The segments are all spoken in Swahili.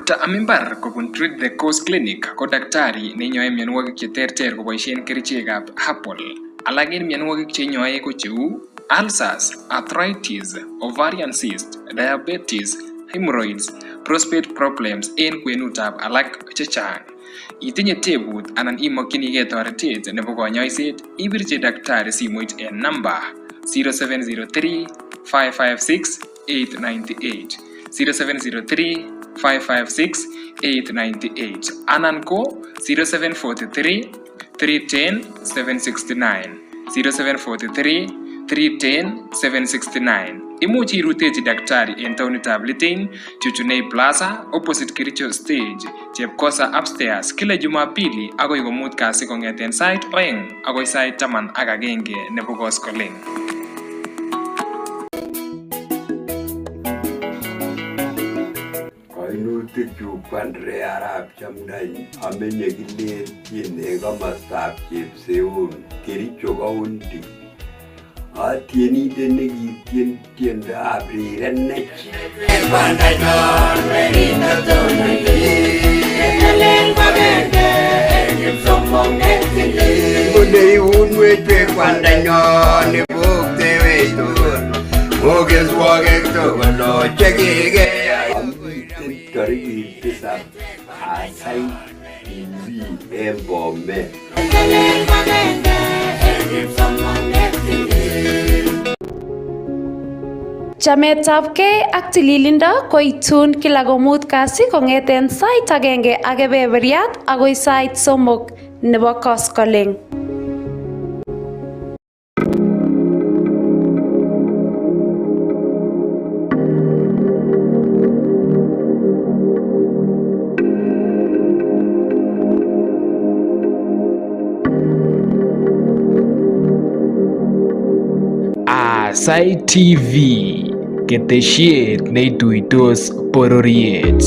Dr. Amimbar kobun Treat the Cause Clinic ko daktari neinyoe mionwogik cheterter koboisien kerichekab herbal. Alak en mionwogik cheinyoe ko cheu ulcers, arthritis, ovarian cyst, diabetes, hemorrhoids, prostate problems en kwenutab alak chechang. Itinye tebut anan imokyinigei toretet nebo konyoiset, ibirchi daktari simoit en namba 0703 556 898 0703 556 898 anan ko 0743 310 769 0743 310 769. Imuchi irutechi daktari en taonitab Litein, Chuchunei Plaza, opposite Kericho Stage, Chepkosa upstairs, kila Jumapili agoi komut kasi kong'eten sait 2 agoi sait 11 nebo koskoleng. Kainutik chuk Andre Arap Chamdai, amenye Kilenjin en komostab Chepseun, Kericho County. Atienindet nekitien tiendab rirenech. Kole unwech pe kwandanyon ibuktewe tugul, mokeswogek tugul chekike. Amiten tarikit tisab Aasai TV en Bomet. Chametabgei ak tililindo koitun kila komut kasi kong'eten sait 1 ak kebeberyat agoi sait 3 nebo koskoleng. Aasai TV, ketesiet neituitos bororiet.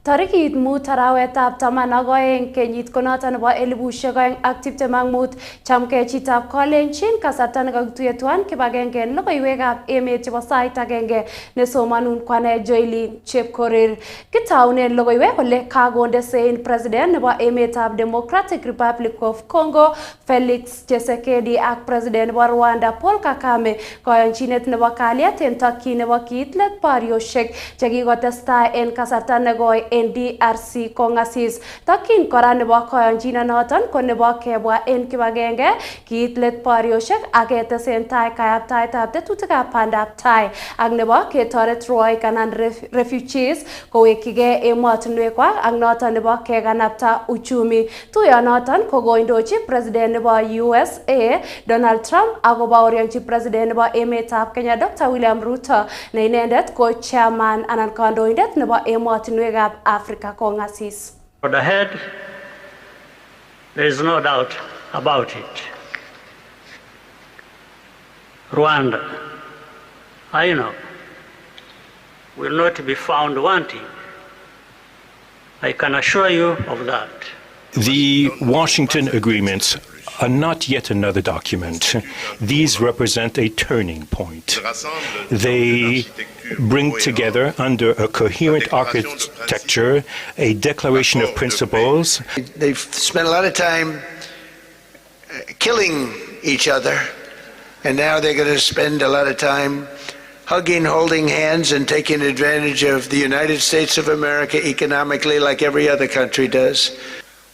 Tarikit 5 arawetab 12 kenyit konoto nebo 2025 chamgei chitab Kolenjin kasarta nekakituiye tuan kibagenge en logoiywekab emet chebo sait agenge nesomanun kwane Joylin Chepkorir. Kitaunen logoiywek kole kakonde sein president nebo emetab Democratic Republic of Congo Felix Tshisekedi ak president nebo Rwanda Paul Kagame koyonchinet nebo kalyet en tokyin nebo kiitlet barioshek chekikotestai en kasarta negoi en DRC kongasis. Tokyin kora nebo koyonchinonoton ko nebo kebwa en kibagenge kiitlet barioshek ak ketesentai kayaptaetab tetutikab bandab tai ak nebo ketoret rwoik anan refugees kowekyigei emotinwekwak ak noton nebo kekanapta uchumi. Tuyonoton ko koindochi president nebo USA Donald Trump ak kobaorionchi president nebo emetab Kenya Dr. William Ruto ne inendet ko chairman anan kandoindet nebo emotinwekab Africa kongasis. But ahead, there is no doubt about it. Rwanda, I know, will not be found wanting. I can assure you of that. The Washington agreements are not yet another document. These represent a turning point. They bring together under a coherent architecture a declaration of principles. They've spent a lot of time killing each other, and now they're going to spend a lot of time hugging, holding hands, and taking advantage of the United States of America economically like every other country does.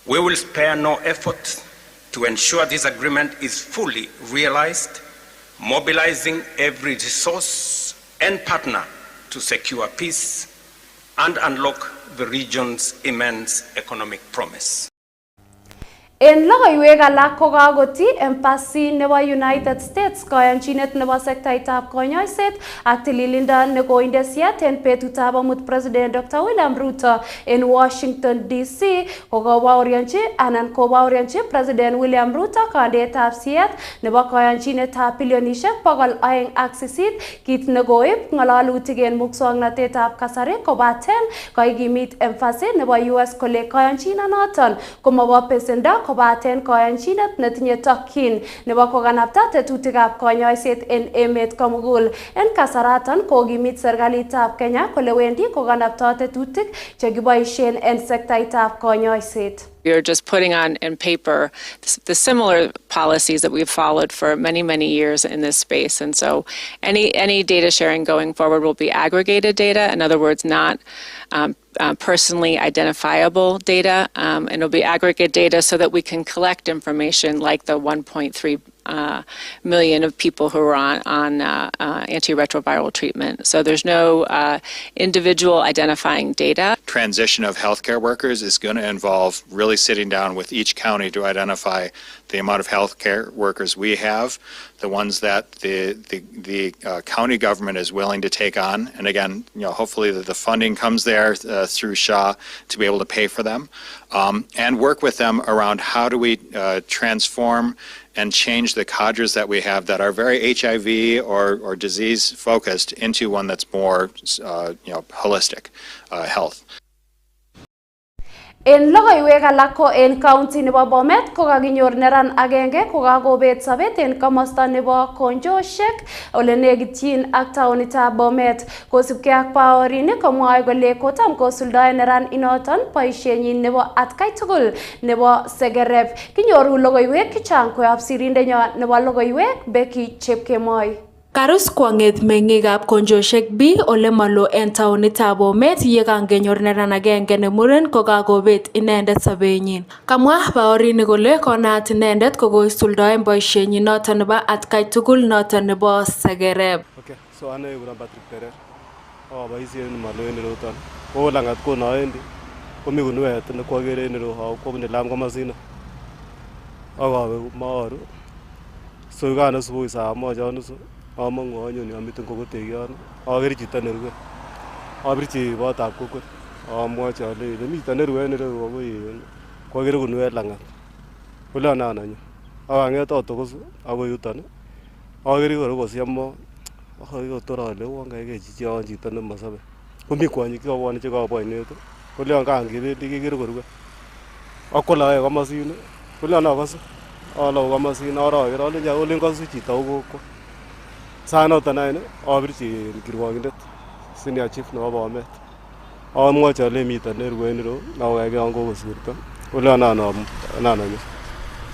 We will spare no effort to ensure this agreement is fully realized, mobilizing every resource and partner to secure peace and unlock the region's immense economic promise. En logoiwek alak kokagoti embassy nebo United States koyanchinet nebo sektaitab konyoiset ak tililindo nekoinde siat en betutab amut President Dr. William Ruto en Washington DC kobaorionchi President William Ruto kandeetab siat nebo koyanchinetab bilionishek 208 kit nekoib ng'alalutik en muswoknotetab kasari kobaten koikimit embassy nebo US kole koyanchinonoton komobo besendo kobaten koyanchinet netinye tokyin nebo kokanapta tetutikab konyoiset en emet komugul. En kasaraton kokimit serikalitab Kenya kole wendi kokanapta tetutik chekiboisien en sektaitab konyoiset. We are just putting on paper the similar policies that we've followed for many, many years in this space. And so any data sharing going forward will be aggregated data. In other words, not personally identifiable data. And it'll be aggregate data so that we can collect information like the 1.3 million of people who are on antiretroviral treatment. So there's no individual identifying data. Transition of healthcare workers is going to involve really sitting down with each county to identify the amount of healthcare workers we have, the ones that the county government is willing to take on, and again, hopefully the funding comes there through SHA to be able to pay for them, and work with them around how do we transform and change the cadres that we have that are very HIV or disease focused into one that's more holistic health. En logoiwek alak ko en county nebo Bomet kokakinyor neran agenge kokakobet sobet en komosta nebo Konjoshek ole nekityin ak taonitab Bomet. Kosubkei ak baorinik komwoe kole kotam kosuldaen neran inoton boisienyin nebo atkai tugul nebo segerep. Kinyoru logoiwek chechang koyob sirindenyo nebo logoiwek Becky Chepkemoi. Karus kwang'et meng'ikab Konjoshek B ole malo en taonitab Bomet ye kangenyor neran agenge ne muren kokakobet inendet sobenyin. Kamwa baorinik kole konaat inendet kokoisuldaen boisienyin noton nebo atkai tugul noton nebo segerep. Okay, so ane kuna Patrick Terer. Boisien malo en roton. Ko langat ko naendi. Komi kunuet ne kwagere en ro ko ne lam komasino. Akawe maaru. So kana subui saa moja nusu. Amangu anyoni amiten kokoteki yon akere chito nerue abirchi botab kokwet amwochi ale miten nerue en ireu akoi kwakere kunuet langat kole anananyo akang'et atokos akoi yuton akere kora kosiemo akotor ale uon kaikei chichi yon chito nemosobe komi kwonyik chekabwone chekobo oinet kole yon kangebendi kekere korue akwoloe komosin kole akose alou komosin araker alenji olen kosu chito kokwo Sanoton any abirchi kirwokindet senior chief nebo Bomet. Amwochi ale miten nerue en ireu aweke yon kokosirto. Ole ananyo.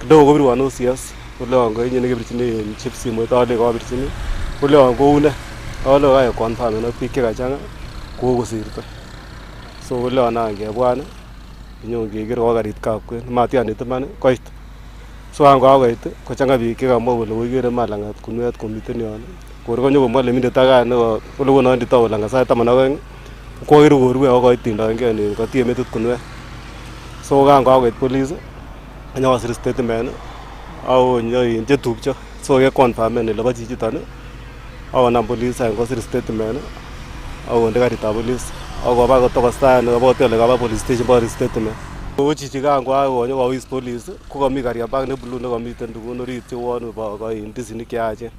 Kidogo kobirwon OCS. Ole angoinye nekebirchini chief simoit ale kabirchini. Ole angoune. Ale kae confirm en biik chekachang'a kokosirto. So ole anangebwan inyon keker ko karit kapkwen. Matianit iman koit. So angoakoit kochang'a biik chekamwa kole kokere malangat kunuet komiten yon. Kor konyo komwa lemindet aka nebo ole konondi tao langat sait 12 kokere korue akoitindoengei ne kotie metit kunuet. So kangoakoit police anyosir statement au nyoin chetupcho so ke confirm en lebo chichiton akonam police any kosir statement akonde karitab police akoba kotokosta nebo hotel kaba police station bo statement. Chichi kangoakonyo kowis police kokomi kariabag ne blue nekomiten tukun orit cheuon bo ndisinik cheyachen.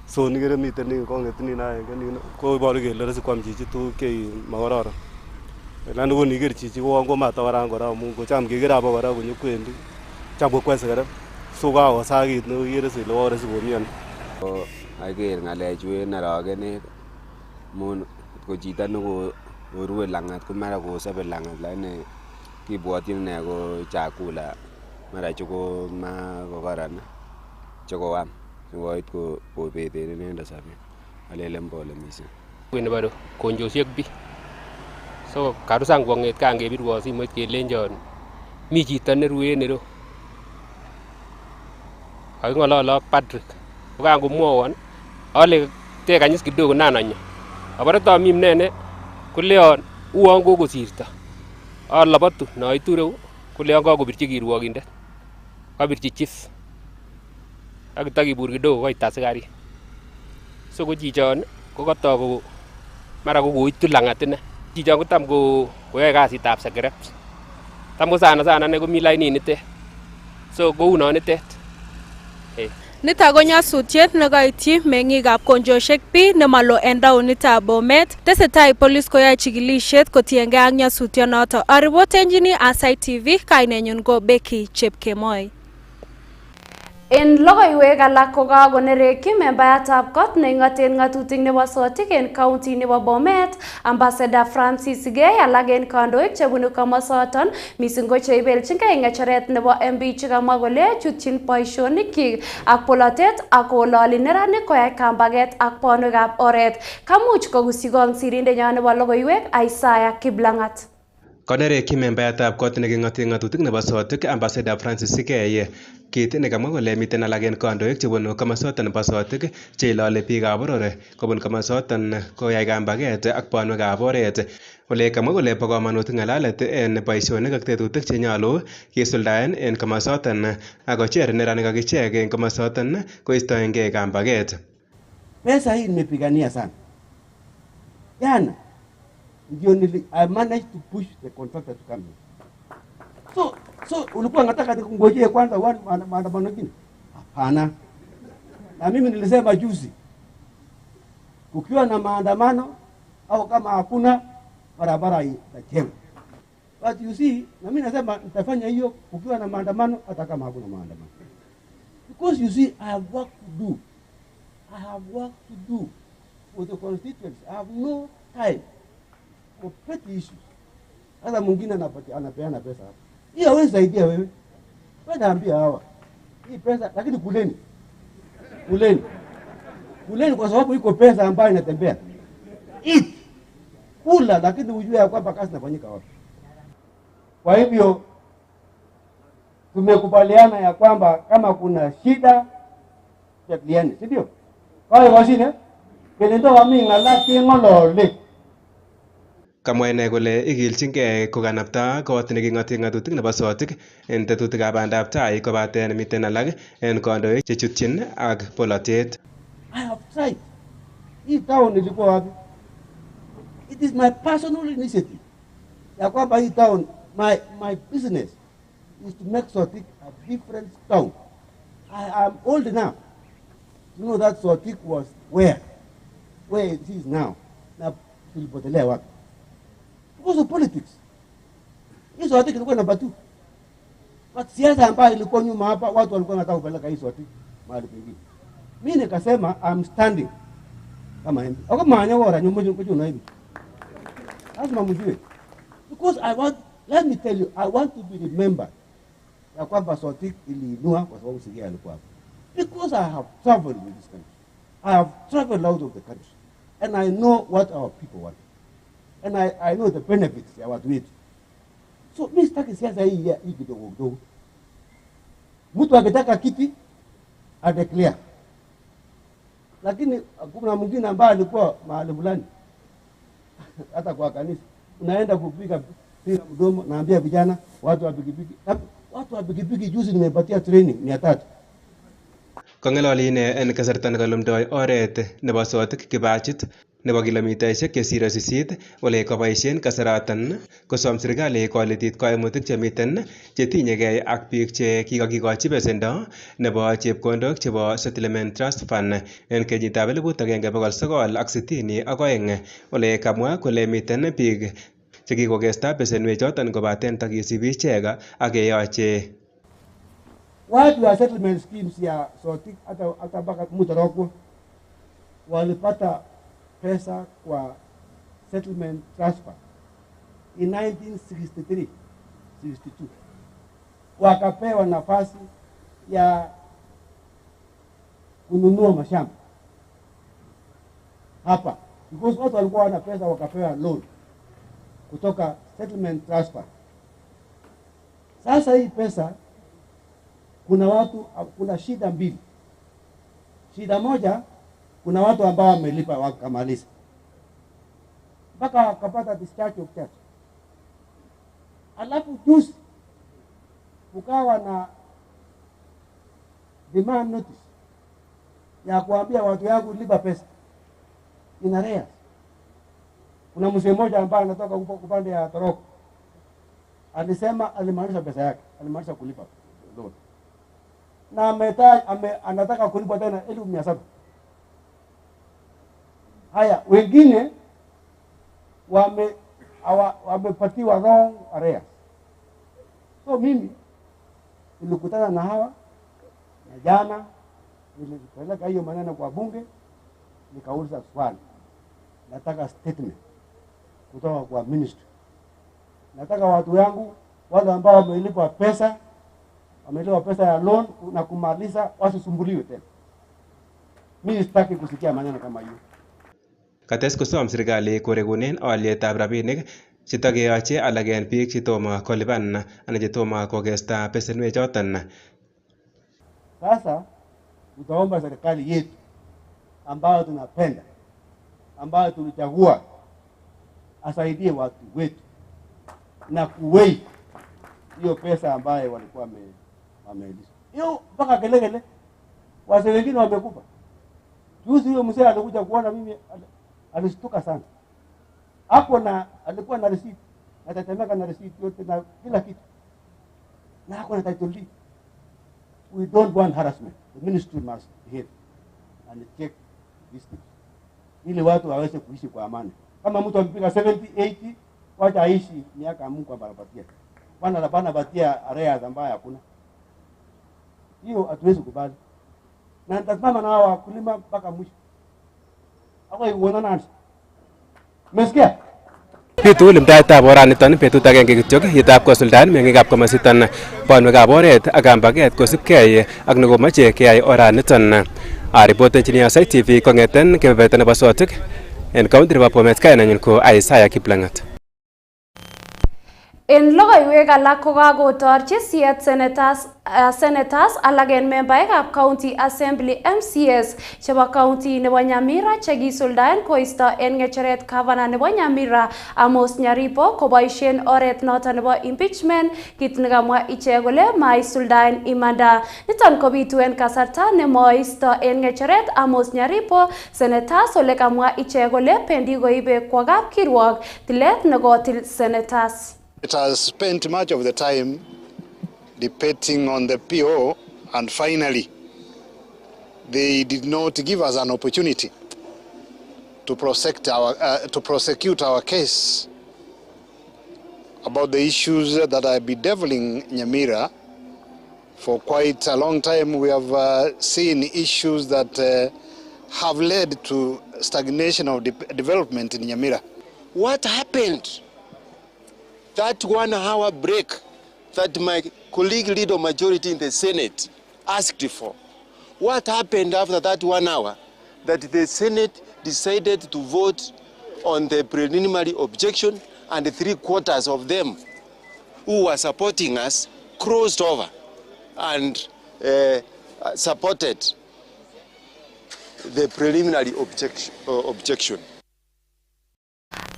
So nikere miten ni kongetinin aenge nino koboru kele resi kwam chichi tuguk chemakororon. Lani koniker chichi kouon komatawaran kora amun kocham kekere abakora konyokwendi cham kokwese kora so kakosakit nekikere sile oresi komioni. Aker ng'alechu en orokenet amun ko chito nekorue lang'at ko mara kosobe lang'at lakini kibwotyin ine ko chakula mara cheko makokoron chekoam sikoit kobeten inendet sobet alelen pole missing. Nebo Konjoshek B. So karusan kwong'et kangebirwon simoit kelenjon mi chito nerue en ireu. Kaking'olole ak Patrick. Ko kangomwowon ale tekanyis kidogo nananyo. Abore tomi mnene koleon uon kokosirto. Alobotu naitu ireu koleon kakobirchi kirwokindet. kabirchi chief akitokibur kidogo koit askarik. So ko chichon ko katoku mara ko koitu langat ine. Chichon kotam koyoe kasitab secretary. Tam ko sana ane komi lainit nitet. So kounon nitet. Nito ko nyasutiet nekaityi meng'ikab konjoshek B nemalo en taonitab Bomet. Tesetai polis koyoe chikilisiet kotiengei ak nyasutyonoto. Aripotenjini Aasai TV, kainenyun ko Becky Chepkemoi. En logoiwek alak ko kakonerekyi membayatab kot neing'oten ng'atutik nebo sotik en county nebo Bomet, Ambassador Francis Gay, alak en kandoik chebunu komosoton missing ko cheibelchingei ng'echeret nebo MB chekamwa kole chutyin boisionikyik ak polotet ak kololi neranik koyai kambaget ak bonwekab oret. Kamuch kogusyi kong sirindenyon nebo logoiwek Aasai Kiplang'at. Konerekyi membayatab kot neking'oten ng'atutik nebo sotik Ambassador Francis Gay kit nekamwa kole miten alak en kandoik chebunu komosoton nebo sotik cheilole biikab boror kobun komosoton koyai kambaget ak bonwekab oret. Ole kamwa kole bo komonut ng'alalet en boisionik ak tetutik chenyolu kisuldaen en komosoton ak kocher neranik ak ichek en komosoton koistoengei kambaget. Pesa hii nimepigania sana. Jana ndio I managed to push the contractor to come here. So ulikuwa nataka nikungojee kwanza maandamano mengine? Hapana. Na mimi nilisema juzi, kukiwa na maandamano au kama hakuna, barabara itajengwa. But you see, na mimi nasema nitafanya hiyo kukiwa na maandamano hata kama hakuna maandamano. Because you see, I have work to do. I have work to do for the constituents. I have no time for petty issues. Hata mwingine anapeana pesa hapa. Hii hawezi saidia wewe. Wewe naambia hawa. Hii pesa lakini kuleni. Kuleni kwa sababu iko pesa ambayo inatembea. Eat. Kula lakini ujue ya kwamba kazi inafanyika wapi. Kwa hivyo tumekubaliana ya kwamba kama kuna shida jadiliane, si ndio? Kwa hiyo wasine kelendo wami ngalaki ngolole. Kamwa ine kole igilchingei kokanapta kot neking'oten ng'atutik nebo sotik en tetutikab bandab tai kobaten miten alak en kandoik chechutyin ak polotet. I have tried. Hii town ilikuwa wapi? It is my personal initiative. Ya kwamba hii town, my business is to make Sotik a different town. I am old enough to know that Sotik was where it is now. Na tulipotelea wapi? Because of politics. Hii Sotik ilikuwa namba 2. But siasa ambayo ilikuwa nyuma hapa, watu walikuwa wanataka kupeleka hii Sotik mahali pengine. Mimi nikasema I'm standing kama hivi. Au kama anyawara nyumba na hivi. Lazima mjue. Because let me tell you, I want to be remembered ya kwamba Sotik iliinua kwa sababu Sigia alikuwa hapo. Because I have traveled in this country. I have traveled out of the country. And I know what our people want. And I know the benefits ya watu wetu. So mimi sitaki siasa hii kidogo kidogo. Mtu akitaka kiti adeclare. Lakini kuna mwingine ambaye alikuwa mahali fulani hata kwa kanisa unaenda kupiga mdomo, naambia vijana watu wa pikipiki juzi nimepatia training 300. Kong'alali ine en kasarta nekalumdoi oret nebo sotik kibachit nebo kilomitaisiek chesire 8 ole koboisien kasaratan kosom serikali kolitit koimutik chemiten chetinyegei ak biik che kikakikochi besendo nebo chepkondok chebo Settlement Trust Fund en kenyitab 1962 ole kamwa kole miten biik chekikokesta besenwek choton kobaten takisibi ichek ak keyoche. Watu wa settlement schemes ya Sotik hata mpaka Mutaroko walipata pesa kwa settlement transfer in 1963-62 wakapewa nafasi ya kununua mashamba hapa because watu walikuwa wana pesa wakapewa loan kutoka settlement transfer. Sasa hii pesa kuna shida mbili. Shida moja, kuna watu ambao wamelipa wakamaliza mpaka wakapata discharge of church. Alafu juzi ukawa na demand notice ya kuambia watu yangu lipa pesa in arrears. Kuna mzee mmoja ambaye anatoka upande ya Toroko alisema alimaanisha pesa yake, alimaanisha kulipa loan na anataka kulipa tena 1700. Haya, wengine wamepatiwa wrong arrears. So mimi nilikutana na hawa na jana nilipeleka hiyo maneno kwa bunge, nikauliza swali, nataka statement kutoka kwa ministry. Nataka watu yangu wale ambao wamelipa pesa ya loan na kumaliza wasisumbuliwe tena. Mimi sitaki kusikia maneno kama hiyo. Kates kosom serikali koregunen alyetab rabinik chetokeyoche alak en biik chetomo kolipan anan chetomo kokesta besenwek choton. Sasa tutaomba serikali yetu ambayo tunapenda, ambayo tulichagua, asaidie watu wetu na kuwei hiyo pesa ambayo walikuwa wamelisha. Hiyo mpaka kelele, wazee wengine wamekufa. Juzi huyo mzee alikuja kuona mimi, alishtuka sana. Hapo alikuwa na receipt, atatemeka na receipt yote na kila kitu. Na hapo na title deed. We don't want harassment. The ministry must behave and check this thing. Ili watu waweze kuishi kwa amani. Kama mtu amepiga 70, 80, wacha aishi miaka Mungu ambapatia. Bana batia arrears ambayo hakuna. Hiyo hatuwezi kubali. Na nitasimama na hawa wakulima mpaka mwisho. Hapo iwona nani? Umesikia? Bitu limdaetab oraniton betut agenge kityok yetab kosuldaen meng'ikab komositon bonwekab oret ak kambaget kosibgei ak nekomoche keyai oraniton. Aripotenjini Aasai TV kong'eten kebeberta nebo Sotik en kaunti nebo Bomet. Kainenyin ko Aasai Kiplang'at. En logoiwek alak ko kakotorchi siet senators alak en membaekab County Assembly MCS chebo county nebo Nyamira chekisuldaen koisto en ng'echeret gavana nebo Nyamira Amos Nyaribo koboisien oret noton nebo impeachment, kit nekamwa ichek kole maisuldaen imanda. Niton kobitu en kasarta nemoisto en ng'echeret Amos Nyaribo senators ole kamwa ichek kole pendi koibe kwa kapkirwok tilet nekotil senators. It has spent much of the time debating on the PO, and finally they did not give us an opportunity to prosecute our case about the issues that are bedeviling Nyamira. For quite a long time we have seen issues that have led to stagnation of development in Nyamira. What happened? That 1 hour break that my colleague leader majority in the Senate asked for. What happened after that 1 hour? That the Senate decided to vote on the preliminary objection, and 3/4 of them who were supporting us crossed over and supported the preliminary objection.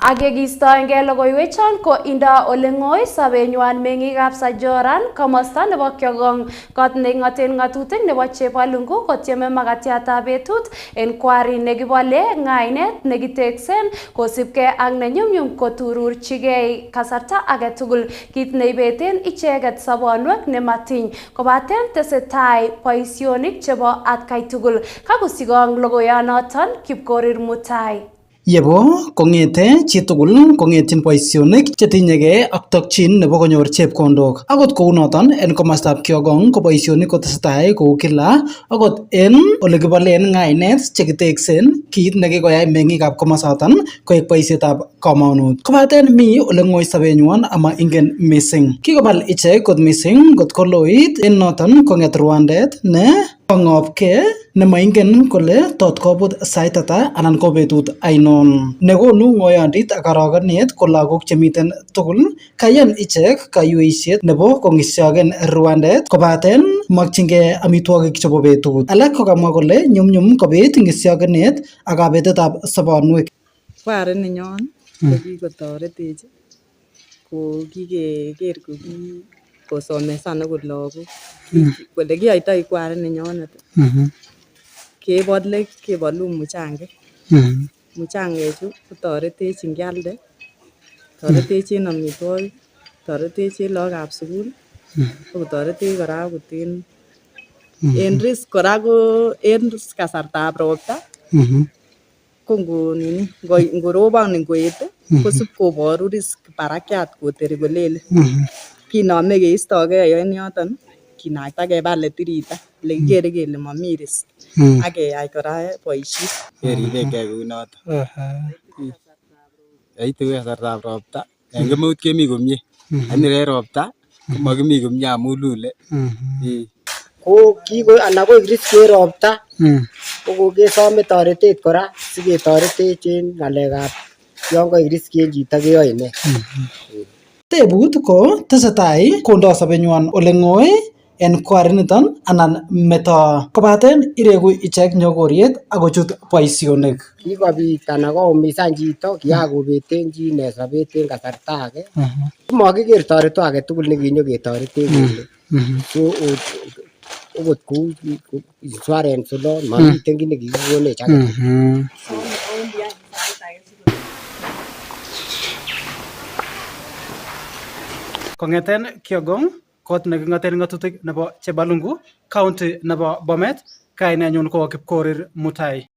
Agegistoenge logoiwechon ko inda ole ng'oi sabenywan meng'ikab Sajoran komosta nebo Kyogong kot neing'oten ng'atutik nebo Chepalungu kotieme makatiatab betut en kwari nekibole ng'ainet nekiteksen kosibgei ak nenyumnyum kotururchigei kasarta agetugul kit neibeten icheget sobonwek nematiny kobaten tesetai boisionik chebo atkai tugul. Kakusikong logoyanoton Kipkorir Mutai. Yebo kongete chitugul kongetyin boisionik chetinyegei ak tokchin nebo konyor chepkondok. Akot kou noton en komostab Kyogong ko boisionik kotesetai kou kila akot en ole kibolen ng'ainet chekiteksen kit nekikoyai meng'ikab komosaton koek boisietab komonut. Kobaten mi ole ng'oi sobenywan ama ingen missing. Kikobal ichek kot missing kot koloit en noton kong'et rwandet ne kong'opke nemaingen kole tot kobut sait ata anan ko betut ainon. Nekonu ng'oyondit ak arogenet ko lagok chemiten tugul kayan ichek kayweisiet nebo kong'isiogen rwandet kobaten mokyingei amitwogik chebo betut. Alak kokamwa kole nyumnyum kobit ng'isiogenet ak kabetetab sobonwek. Kwari ninyon ko kikotoretech ko kikeker ko kosomesana ko lagok kole kiyoitoi kwari nenyonet kebalu muchangek muchangechu kotoretech ngialde toretech en amitwogik toretech en lagokab sukul ako toretech kora akot en risk kora ko en kasartab ropta ko ngorobon ngoet kosip koboru risk barakiat koteri kolele kinome keistogei en yoton kinakta kebal letirita lekikere kele momi risk ak keyai kora boisiet keribengei kou noton yaitu kasartab ropta en kemeut kemi komie lakini en ropta komakimi komie amun lule ko kiko anan ko risk en ropta ko kokesome toretet kora siketoretech en ng'alekab yon koik risk en chito keyoe nee. Tebut ko tesetai kondo sobenywan ole ng'oi en kwariniton anan meto kobaten iregu ichek nyokoriet akochut boisionik. Kikobit anan koumisan chito kiyakobeten chi ne sobet en kasarta age makiker toreto age tugul nekinyoketoretech kele so okot kou insurance olon mamiten kit nekikikonech age tugul. Kong'eten Kiogong, kot neking'oten ng'atutik nebo Chebalungu, county nebo Bomet, kainenyun ko Kipkorir Mutai.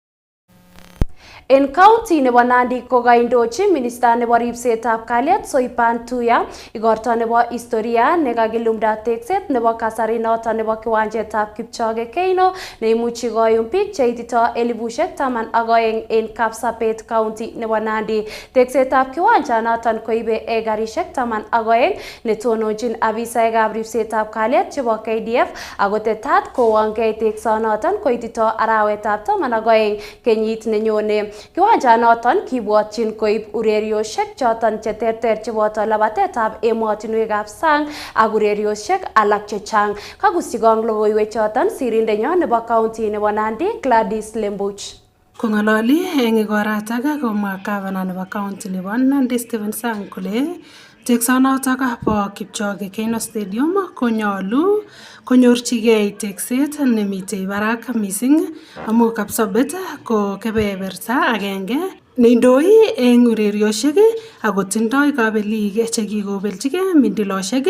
En county nebo Nandi ko kaindochi minister nebo ripsetab kalyet Soipan Tuya igorto nebo historia nekakilumda tekset nebo kasari noton nebo kiwanjetab Kipchoge Keino neimuchi koyum biik cheitito 10,012 en Kapsabet county nebo Nandi. Teksetab kiwanja noton koibe ekarishek 12 netononjin afisaekab ripsetab kalyet chebo KDF ako tetat kowongei teksonoton koitito arawetab 12 kenyit nenyone. Kiwanja noton kibwotyin koib urerioshek choton cheterter cheboto labatetab emotinwekab sang ak urerioshek alak chechang. Kakusikong logoiwek choton sirindenyon nebo county nebo Nandi Gladys Lembuch. Kong'ololi eng igoratak komwa gavana nebo county nebo Nandi Stephen Sang kole teksonotok bo Kipchoge Keino Stadium konyolu konyorchigei tekset nemitei barak mising amu Kapsabet ko kebeberta agenge neindoi eng urerioshek ako tindoi kabelik chekikobeljigei mindiloshek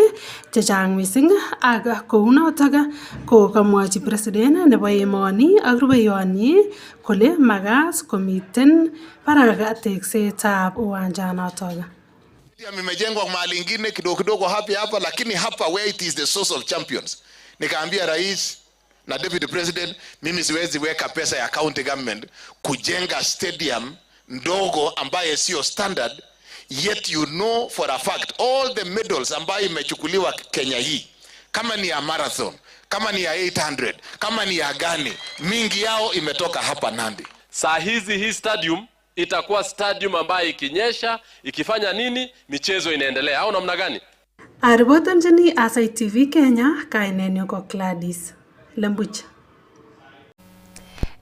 chechang mising ak kounotok ko kamwachi president nebo emoni ak rubeiwonyi kole makat komiten barak teksetab uwanjanotok. Imejengwa mahali ingine kidogo kidogo hapa lakini hapa where it is the source of champions. Nikaambia rais na deputy president, mimi siwezi weka pesa ya county government kujenga stadium ndogo ambaye sio standard, yet you know for a fact all the medals ambayo imechukuliwa Kenya hii, kama ni ya marathon, kama ni ya 800, kama ni ya gani, mingi yao imetoka hapa Nandi. Saa hizi hii stadium itakuwa stadium ambayo ikinyesha, ikifanya nini, michezo inaendelea au namna gani? Aribotanjini Aasai TV Kenya, kainenyu ko Gladys Lembuch.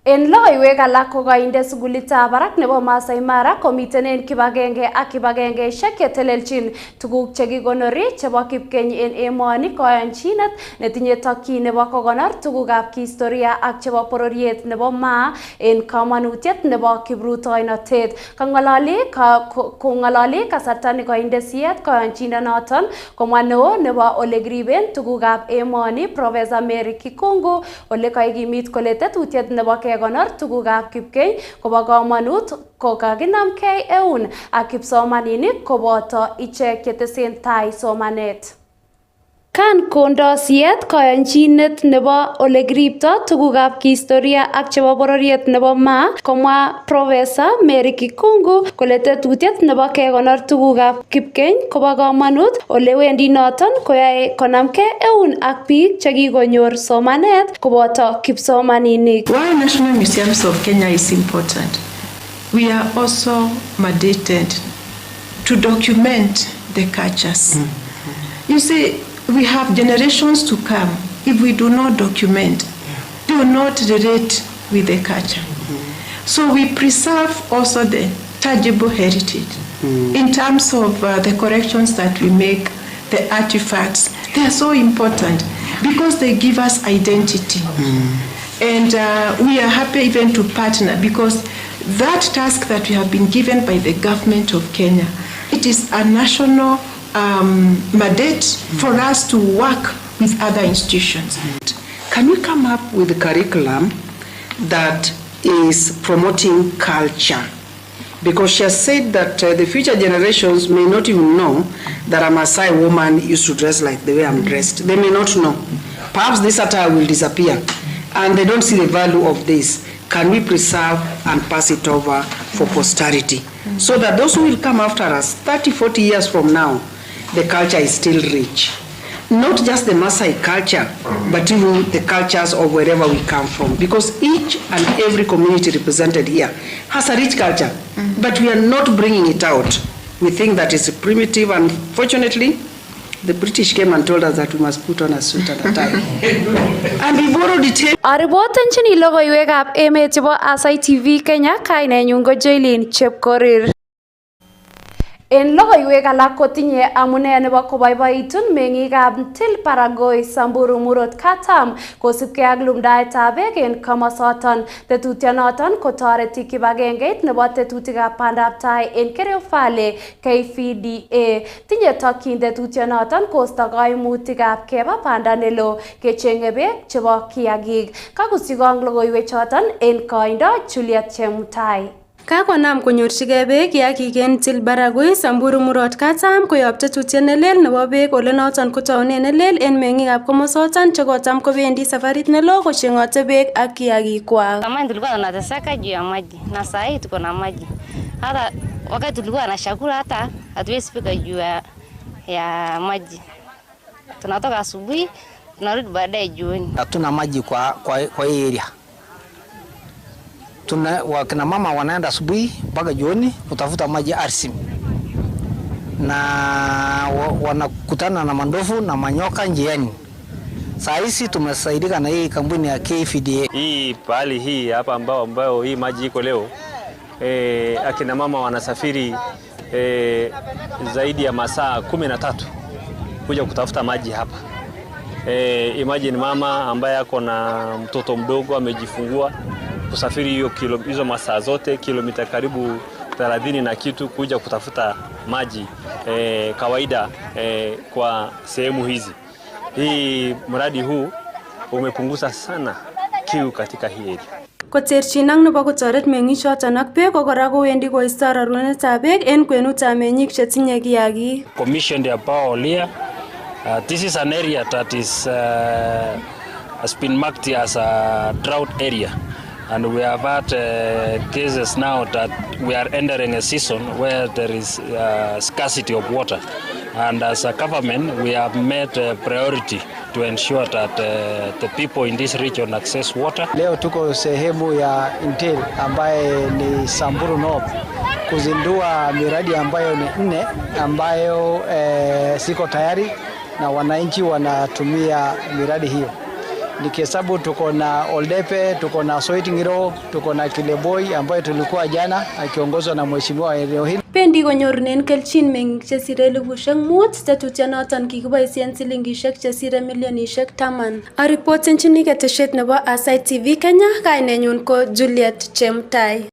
En logoiwek alak ko kainde sukulitab barak nebo Masai Mara komiten en kibagenge ak kibagengeishek chetelelchin tuguk chekikonori chebo kipkeny en emoni koyanchinet netinye tokyin nebo kokonor tugukab kihistoria ak chebo bororiet nebo Maa en kamanutiet nebo kiprutoinotet. Kong'ololi kasarta nekoinde siyet koyanchindanoton komwa neo nebo ole kiriben tugukab emoni Professor Mary Kikungu ole kaikimit kole tetutiet nebo kekonor tugukab kipkeny kobo kamanut ko kakinamkei eun ak kipsomaninik koboto ichek chetesen tai somanet. Kan kondo siyet koyanchinet nebo ole kiripto tugukab kihistoria ak chebo bororiet nebo Maa, komwa Professor Mary Kikungu kole tetutiet nebo kekonor tugukab kipkeny kobo kamanut ole wendi noton koyae konamkei eun ak biik chekikonyor somanet koboto kipsomaninik. While National Museums of Kenya is important, we are also mandated to document the cultures. You see, we have generations to come. If we do not document, they will not relate with the culture. So we preserve also the tangible heritage in terms of the corrections that we make, the artifacts, They are so important because they give us identity. And we are happy even to partner because that task that we have been given by the government of Kenya, it is a national mandate for us to work with other institutions. Can we come up with a curriculum that is promoting culture? Because she has said that the future generations may not even know that a Aasai woman used to dress like the way I'm dressed. They may not know. Perhaps this attire will disappear and they don't see the value of this. Can we preserve and pass it over for posterity? So that those who will come after us, 30, 40 years from now, the culture is still rich. Not just the Maasai culture, but even the cultures of wherever we come from. Because each and every community represented here has a rich culture, but we are not bringing it out. We think that it's primitive, and fortunately, the British came and told us that we must put on a suit and a tie. And we borrowed it. Aripotenchini logoiywekab emet chebo Aasai TV Kenya, kainenyun ko Jaylin Chepkorir. En logoiwek alak kotinye amune nebo koboiboitun meng'ikab Til Baragoi Samburu Murot Katam kosubkei ak lumdaetab beek en komosoton. Tetutionoton kotoreti kibagengeit nebo tetutikab bandab tai en Kerio Valley KVDA. Tinye tokyin tetutionoton kosto koimutikab keba banda nelo kecheng'e beek chebo kiagik. Kakusikong logoiwechoton en koindo Juliet Chemutai. Kakonam konyorchigei beek kiagik en Til Baragoi Samburu Murot Katam koyob tetutiet nelel nebo beek ole noton kotounen nelel en meng'ikab komosoton chekotam kobendi safarit nelo kocheng'ote beek ak kiagikwak. Zamani tulikuwa tunateseka juu ya maji na saa hii tuko na maji. Hata wakati tulikuwa na chakula hata hatuwezi fika juu ya maji. Tunatoka asubuhi tunarudi baadaye jioni. Hatuna maji kwa area. Wakina mama wanaenda asubuhi mpaka jioni kutafuta maji arsim, na wanakutana na mandofu na manyoka njiani. Saa hizi tumesaidika na hii kampuni ya KVDA. Hii pahali hii hapa ambao hii maji iko leo, akina mama wanasafiri zaidi ya masaa 13 kuja kutafuta maji hapa. Imagine mama ambaye ako na mtoto mdogo amejifungua kusafiri hizo masaa zote kilomita karibu 30 na kitu kuja kutafuta maji kawaida kwa sehemu hizi. Hii mradi huu umepunguza sana kiu katika hii area. Koterchin ak nebo kotoret meng'ichoton ak beek ko kora kowendi koisto rorunetab beek en kwenutab meng'ik chetinye kiagik. Commissioned about earlier. This is an area that has been marked as a drought area. And we have had cases now that we are entering a season where there is scarcity of water. And as a government, we have made a priority to ensure that the people in this region access water. Leo tuko sehemu ya Intel ambaye ni Samburu North kuzindua miradi ambayo ni 4 ambayo siko tayari na wananchi wanatumia miradi hiyo. Nikihesabu tuko na Oldepe, tuko na Soitingiro, tuko na Kileboi ambayo tulikuwa jana akiongozwa na mheshimiwa eneo hili. Bendi konyorunen kelchin meng'ik chesire 5,000 tetutionoton kikiboisien silingishek chesire milionishek 10. Aripotenchini ketesiet nebo Aasai TV Kenya, kainenyun ko Juliet Chemutai.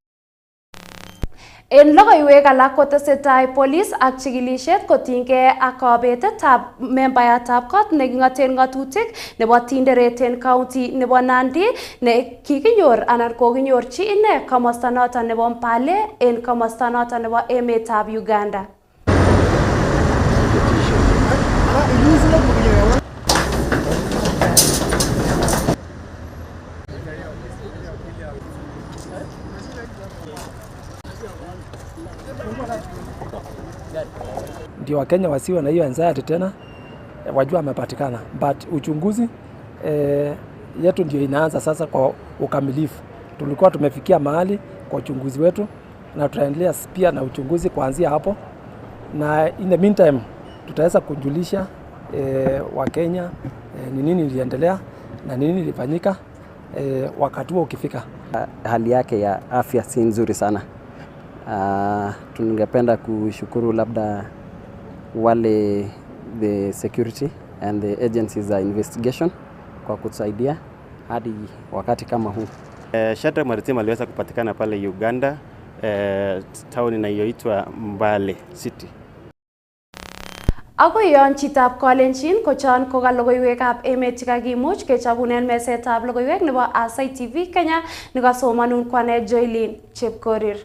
En logoiwek alak kotesetai polis ak chikilisiet kotinygei ak kobetetab membayatab kot neking'oten ng'atutik nebo Tinderet en county nebo Nandi ne kikinyor anan kokinyorchi ine komosta noton nebo Mbale en komosta noton nebo emetab Uganda. Ndio Wakenya wasiwe na hiyo anxiety tena, wajua amepatikana, but uchunguzi yetu ndio inaanza sasa kwa ukamilifu. Tulikuwa tumefikia mahali kwa uchunguzi wetu na tutaendelea pia na uchunguzi kuanzia hapo, na in the meantime tutaweza kujulisha Wakenya ni nini iliendelea na nini ilifanyika wakati huo ukifika. Hali yake ya afya si nzuri sana. Tungependa kushukuru labda wale the security and the agencies are investigation kwa kutusaidia hadi wakati kama huu. Shadrack Maritim aliweza kupatikana pale Uganda, town inayoitwa Mbale City. Ako yon chitab Kalenjin ko chon ko ka logoiywekab emet chekakimuch kechobunen mesetab logoiywek nebo Aasai TV Kenya nekasomanun kwanet Joylin Chepkorir.